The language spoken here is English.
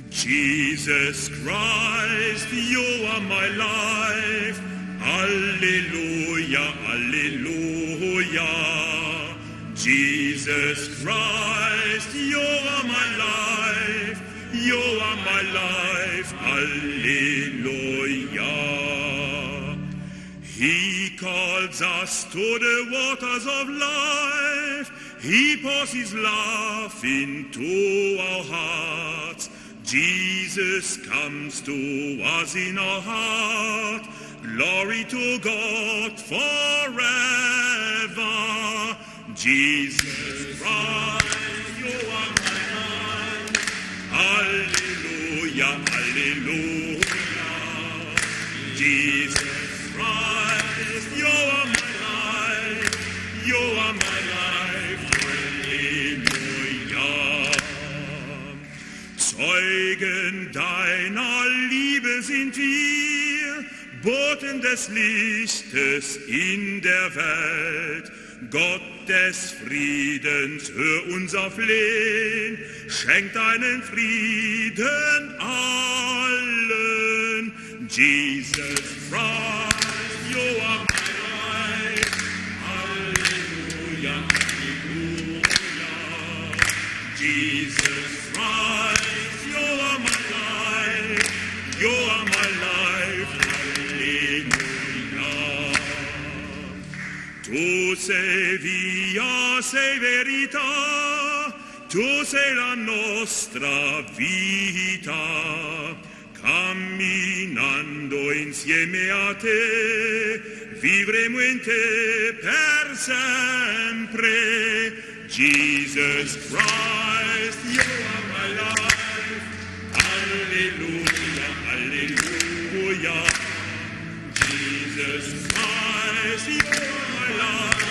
Jesus Christ, you are my life. Alleluia, alleluia. Jesus Christ, you are my life. You are my life. Alleluia. He calls us to the waters of life. He pours his love into our hearts. Jesus comes to us in our heart. Glory to God forever. Jesus Christ, you are my life. Alleluia, alleluia. Jesus Christ, you are my life. You are my life. Zeugen deiner Liebe sind wir, Boten des Lichtes in der Welt. Gott des Friedens, hör unser Flehen, schenk deinen Frieden allen. Jesus Christ, you are my life. Alleluia, alleluia. Jesus Christ, you are my life, you are my life, alleluia. Tu sei via, sei verità, tu sei la nostra vita. Camminando insieme a te, vivremo in te per sempre. Jesus Christ, you are my life. Alleluia, alleluia. Jesus Christ, you are my life.